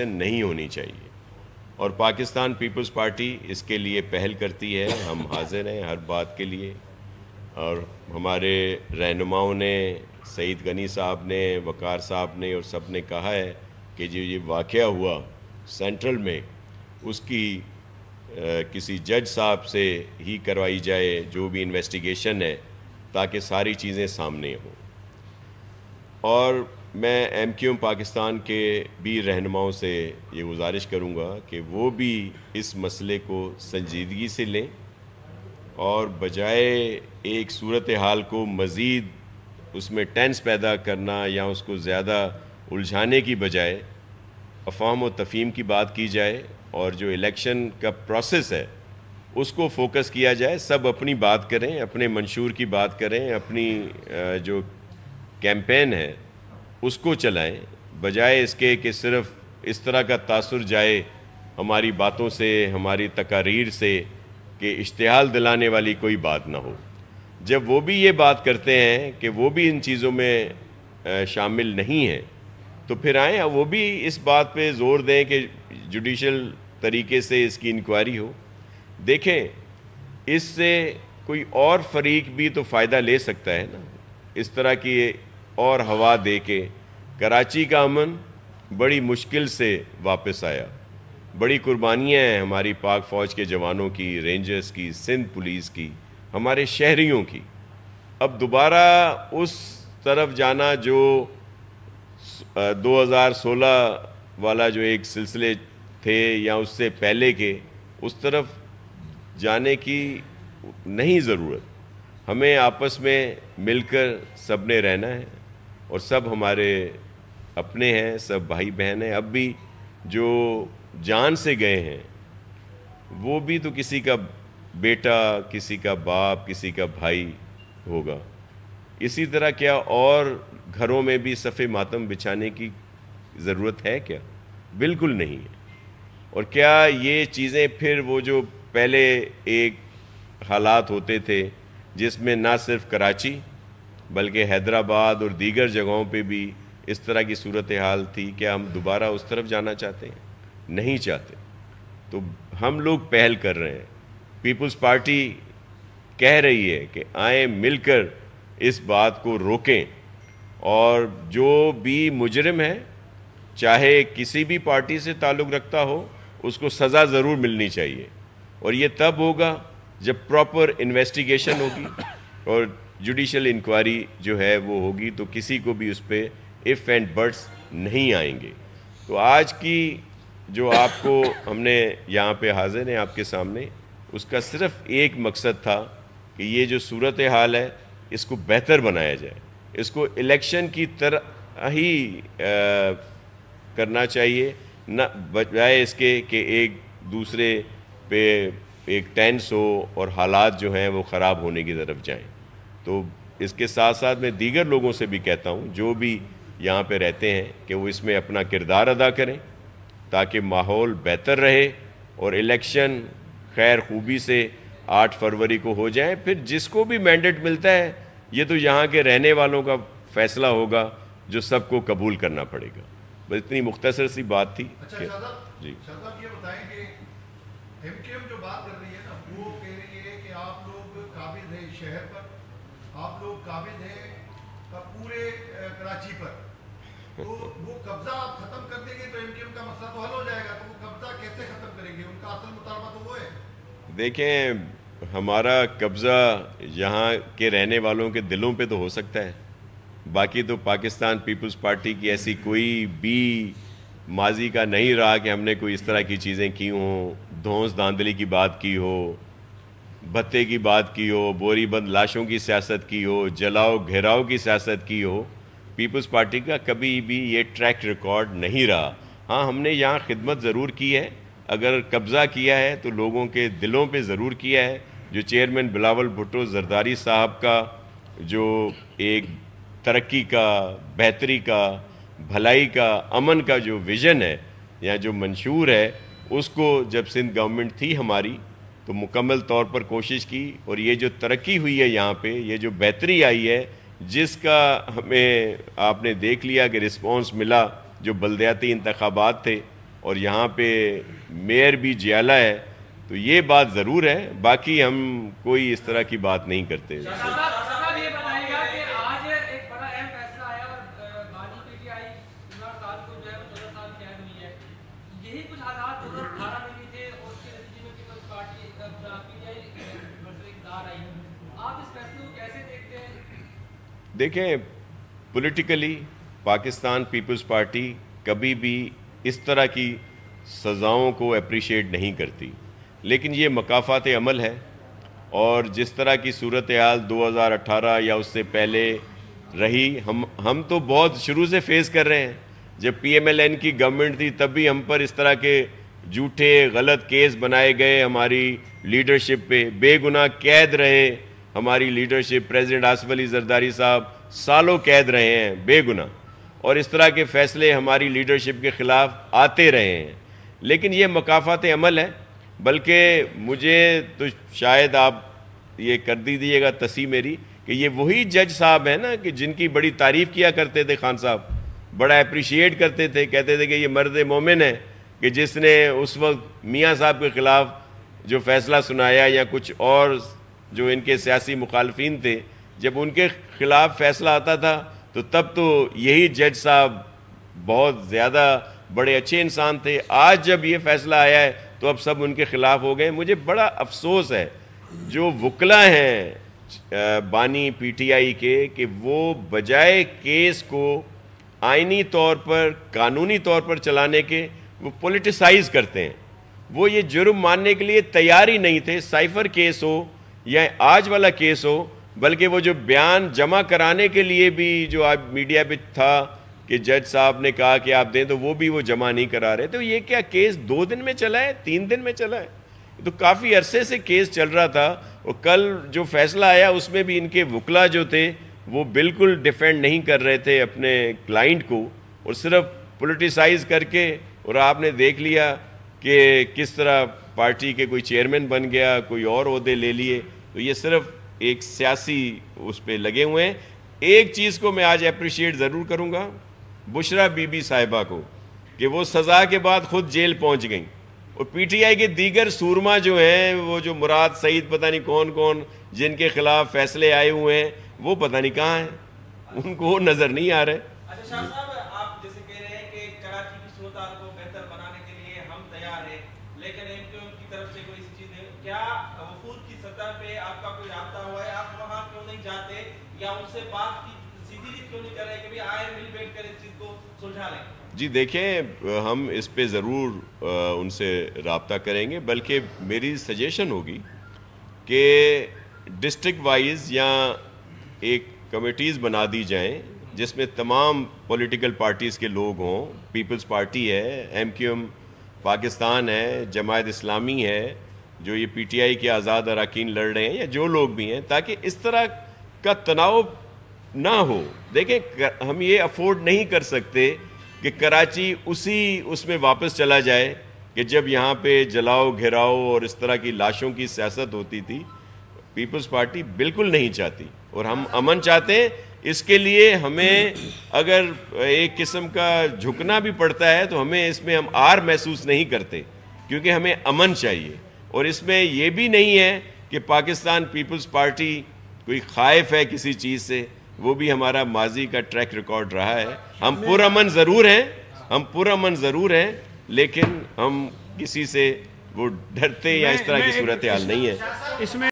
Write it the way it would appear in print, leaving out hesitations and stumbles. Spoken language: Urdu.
نہیں ہونی چاہیے، اور پاکستان پیپلز پارٹی اس کے لیے پہل کرتی ہے. ہم حاضر ہیں ہر بات کے لیے، اور ہمارے رہنماؤں نے، سعید غنی صاحب نے، وقار صاحب نے، اور سب نے کہا ہے کہ جو یہ واقعہ ہوا سینٹرل میں اس کی کسی جج صاحب سے ہی کروائی جائے، جو بھی انویسٹیگیشن ہے، تاکہ ساری چیزیں سامنے ہوں. اور میں ایم کیو ایم پاکستان کے بھی رہنماؤں سے یہ گزارش کروں گا کہ وہ بھی اس مسئلے کو سنجیدگی سے لیں، اور بجائے ایک صورتحال کو مزید اس میں ٹینس پیدا کرنا یا اس کو زیادہ الجھانے کی بجائے افہام و تفہیم کی بات کی جائے، اور جو الیکشن کا پروسیس ہے اس کو فوکس کیا جائے. سب اپنی بات کریں، اپنے منشور کی بات کریں، اپنی جو کیمپین ہے اس کو چلائیں، بجائے اس کے کہ صرف اس طرح کا تاثر جائے ہماری باتوں سے، ہماری تقاریر سے، کہ اشتعال دلانے والی کوئی بات نہ ہو. جب وہ بھی یہ بات کرتے ہیں کہ وہ بھی ان چیزوں میں شامل نہیں ہیں، تو پھر آئیں وہ بھی اس بات پہ زور دیں کہ جوڈیشل طریقے سے اس کی انکوائری ہو. دیکھیں، اس سے کوئی اور فریق بھی تو فائدہ لے سکتا ہے نا. اس طرح کی اور ہوا دے کے کراچی کا امن بڑی مشکل سے واپس آیا. بڑی قربانیاں ہیں ہماری پاک فوج کے جوانوں کی، رینجرز کی، سندھ پولیس کی، ہمارے شہریوں کی. اب دوبارہ اس طرف جانا جو 2016 والا جو ایک سلسلے تھے یا اس سے پہلے کے، اس طرف جانے کی نہیں ضرورت. ہمیں آپس میں مل کر سب نے رہنا ہے، اور سب ہمارے اپنے ہیں، سب بھائی بہن ہیں. اب بھی جو جان سے گئے ہیں وہ بھی تو کسی کا بیٹا، کسی کا باپ، کسی کا بھائی ہوگا. اسی طرح کیا اور گھروں میں بھی صف ماتم بچھانے کی ضرورت ہے کیا؟ بالکل نہیں ہے. اور کیا یہ چیزیں پھر وہ جو پہلے ایک حالات ہوتے تھے جس میں نہ صرف کراچی بلکہ حیدرآباد اور دیگر جگہوں پہ بھی اس طرح کی صورتحال تھی، کیا ہم دوبارہ اس طرف جانا چاہتے ہیں؟ نہیں چاہتے. تو ہم لوگ پہل کر رہے ہیں. پیپلز پارٹی کہہ رہی ہے کہ آئیں مل کر اس بات کو روکیں، اور جو بھی مجرم ہے چاہے کسی بھی پارٹی سے تعلق رکھتا ہو اس کو سزا ضرور ملنی چاہیے. اور یہ تب ہوگا جب پراپر انویسٹیگیشن ہوگی اور جوڈیشل انکوائری جو ہے وہ ہوگی، تو کسی کو بھی اس پہ ایف اینڈ بٹس نہیں آئیں گے. تو آج کی جو آپ کو ہم نے یہاں پہ حاضر ہیں آپ کے سامنے، اس کا صرف ایک مقصد تھا کہ یہ جو صورتحال ہے اس کو بہتر بنایا جائے. اس کو الیکشن کی طرح ہی کرنا چاہیے، نہ بجائے اس کے کہ ایک دوسرے پہ ایک ٹینس ہو اور حالات جو ہیں وہ خراب ہونے کی طرف جائیں. تو اس کے ساتھ ساتھ میں دیگر لوگوں سے بھی کہتا ہوں جو بھی یہاں پہ رہتے ہیں کہ وہ اس میں اپنا کردار ادا کریں تاکہ ماحول بہتر رہے اور الیکشن خیر خوبی سے 8 فروری کو ہو جائیں. پھر جس کو بھی مینڈیٹ ملتا ہے یہ تو یہاں کے رہنے والوں کا فیصلہ ہوگا جو سب کو قبول کرنا پڑے گا. بس اتنی مختصر سی بات تھی. اچھا جی شاہ صاحب یہ بتائیں کہ ایم کیو ایم جو بات کر رہی ہے نا، وہ کہہ رہی ہے کہ آپ لوگ قابض ہیں شہر پر، آپ لوگ قابض ہیں پورے کراچی پر، تو وہ قبضہ آپ ختم کر دیں گے تو ایم کیو ایم کا مسئلہ تو حل ہو جائے گا. تو وہ قبضہ کیسے ختم کریں گے؟ ان کا اصل مطالبہ تو وہ ہے. دیکھیں، ہمارا قبضہ یہاں کے رہنے والوں کے دلوں پہ تو ہو سکتا ہے، باقی تو پاکستان پیپلز پارٹی کی ایسی کوئی بھی ماضی کا نہیں رہا کہ ہم نے کوئی اس طرح کی چیزیں کی ہوں. دھونس دھاندلی کی بات کی ہو، بھتے کی بات کی ہو، بوری بند لاشوں کی سیاست کی ہو، جلاؤ گھیراؤ کی سیاست کی ہو. پیپلز پارٹی کا کبھی بھی یہ ٹریک ریکارڈ نہیں رہا. ہاں، ہم نے یہاں خدمت ضرور کی ہے، اگر قبضہ کیا ہے تو لوگوں کے دلوں پہ ضرور کیا ہے. جو چیئرمین بلاول بھٹو زرداری صاحب کا جو ایک ترقی کا، بہتری کا، بھلائی کا، امن کا جو ویژن ہے یا جو منشور ہے، اس کو جب سندھ گورنمنٹ تھی ہماری تو مکمل طور پر کوشش کی. اور یہ جو ترقی ہوئی ہے یہاں پہ، یہ جو بہتری آئی ہے، جس کا ہمیں آپ نے دیکھ لیا کہ رسپانس ملا جو بلدیاتی انتخابات تھے، اور یہاں پہ میئر بھی جیالہ ہے، تو یہ بات ضرور ہے، باقی ہم کوئی اس طرح کی بات نہیں کرتے۔ صاحب یہ بتائیے گا کہ آج ایک بڑا اہم فیصلہ آیا اور بانی پی ٹی آئی 15 سال کو جو ہے 14 سال قید ہوئی ہے، یہی کچھ حالات 2018 میں بھی تھے اور اس کے نتیجے میں پیپلز پارٹی پی ٹی آئی اقتدار آئی، آپ اس فیصلے کو کیسے دیکھتے ہیں؟ دیکھیں، پولیٹیکلی پاکستان پیپلز پارٹی کبھی بھی اس طرح کی سزاؤں کو اپریشیٹ نہیں کرتی، لیکن یہ مکافات عمل ہے، اور جس طرح کی صورتحال 2018 یا اس سے پہلے رہی، ہم تو بہت شروع سے فیس کر رہے ہیں۔ جب پی ایم ایل این کی گورنمنٹ تھی تب بھی ہم پر اس طرح کے جھوٹے غلط کیس بنائے گئے، ہماری لیڈرشپ پہ بے گناہ قید رہے، ہماری لیڈرشپ پریزیڈنٹ آصف علی زرداری صاحب سالوں قید رہے ہیں بے گناہ، اور اس طرح کے فیصلے ہماری لیڈرشپ کے خلاف آتے رہے ہیں، لیکن یہ مکافات عمل ہے۔ بلکہ مجھے تو شاید آپ یہ کر دیجیے گا تصحیح میری کہ یہ وہی جج صاحب ہیں نا کہ جن کی بڑی تعریف کیا کرتے تھے خان صاحب، بڑا اپریشیٹ کرتے تھے، کہتے تھے کہ یہ مرد مومن ہے کہ جس نے اس وقت میاں صاحب کے خلاف جو فیصلہ سنایا، یا کچھ اور جو ان کے سیاسی مخالفین تھے جب ان کے خلاف فیصلہ آتا تھا تو تب تو یہی جج صاحب بہت زیادہ بڑے اچھے انسان تھے۔ آج جب یہ فیصلہ آیا ہے تو اب سب ان کے خلاف ہو گئے۔ مجھے بڑا افسوس ہے جو وکلا ہیں بانی پی ٹی آئی کے، کہ وہ بجائے کیس کو آئینی طور پر قانونی طور پر چلانے کے وہ پولیٹیسائز کرتے ہیں۔ وہ یہ جرم ماننے کے لیے تیار ہی نہیں تھے، سائفر کیس ہو یا آج والا کیس ہو، بلکہ وہ جو بیان جمع کرانے کے لیے بھی جو آج میڈیا پہ تھا کہ جج صاحب نے کہا کہ آپ دیں، تو وہ بھی وہ جمع نہیں کرا رہے۔ تو یہ کیا کیس 2 دن میں چلا ہے، 3 دن میں چلا ہے؟ تو کافی عرصے سے کیس چل رہا تھا، اور کل جو فیصلہ آیا اس میں بھی ان کے وکلا جو تھے وہ بالکل ڈیفینڈ نہیں کر رہے تھے اپنے کلائنٹ کو، اور صرف پولیٹیسائز کر کے، اور آپ نے دیکھ لیا کہ کس طرح پارٹی کے کوئی چیئرمین بن گیا، کوئی اور عہدے لے لیے۔ تو یہ صرف ایک سیاسی اس پہ لگے ہوئے ہیں۔ ایک چیز کو میں آج اپریشیٹ ضرور کروں گا بشرا بی بی صاحبہ کو، کہ وہ سزا کے بعد خود جیل پہنچ گئیں، اور پی ٹی آئی کے دیگر سورما جو ہیں، وہ جو مراد سعید پتہ نہیں کون کون جن کے خلاف فیصلے آئے ہوئے ہیں، وہ پتہ نہیں کہاں ہیں، ان کو نظر نہیں آ رہے۔ اچھا شاہ صاحب، آپ جیسے کہہ رہے ہیں کہ کراچی کی صورتحال کو بہتر بنانے کے لیے ہم تیار ہیں، لیکن ایم کیو ایم کی طرف سے کوئی چیز ہے کیا؟ وفود کی سطح پہ آپ کا کوئی رابطہ ہوا ہے؟ آپ وہاں کیوں نہیں جاتے یا ان سے بات کی سیدھی ریت کیوں نہیں کر رہے کہ بھی آئے مل بیٹھ کر اس چیز کو سلجھا لیں؟ جی دیکھیں، ہم اس پہ ضرور ان سے رابطہ کریں گے، بلکہ میری سجیشن ہوگی کہ ڈسٹرکٹ وائز یا ایک کمیٹیز بنا دی جائیں جس میں تمام پولیٹیکل پارٹیز کے لوگ ہوں۔ پیپلز پارٹی ہے، ایم کیو ایم پاکستان ہے، جماعت اسلامی ہے، جو یہ پی ٹی آئی کے آزاد اراکین لڑ رہے ہیں، یا جو لوگ بھی ہیں، تاکہ اس طرح کا تناؤ نہ ہو۔ دیکھیں، ہم یہ افورڈ نہیں کر سکتے کہ کراچی اس میں واپس چلا جائے کہ جب یہاں پہ جلاؤ گھیراؤ اور اس طرح کی لاشوں کی سیاست ہوتی تھی۔ پیپلز پارٹی بالکل نہیں چاہتی، اور ہم امن چاہتے ہیں۔ اس کے لیے ہمیں اگر ایک قسم کا جھکنا بھی پڑتا ہے تو ہمیں اس میں ہم آر محسوس نہیں کرتے، کیونکہ ہمیں امن چاہیے۔ اور اس میں یہ بھی نہیں ہے کہ پاکستان پیپلز پارٹی کوئی خائف ہے کسی چیز سے، وہ بھی ہمارا ماضی کا ٹریک ریکارڈ رہا ہے۔ ہم پرامن ضرور ہیں، لیکن ہم کسی سے وہ ڈرتے یا اس طرح کی صورتحال نہیں ہے۔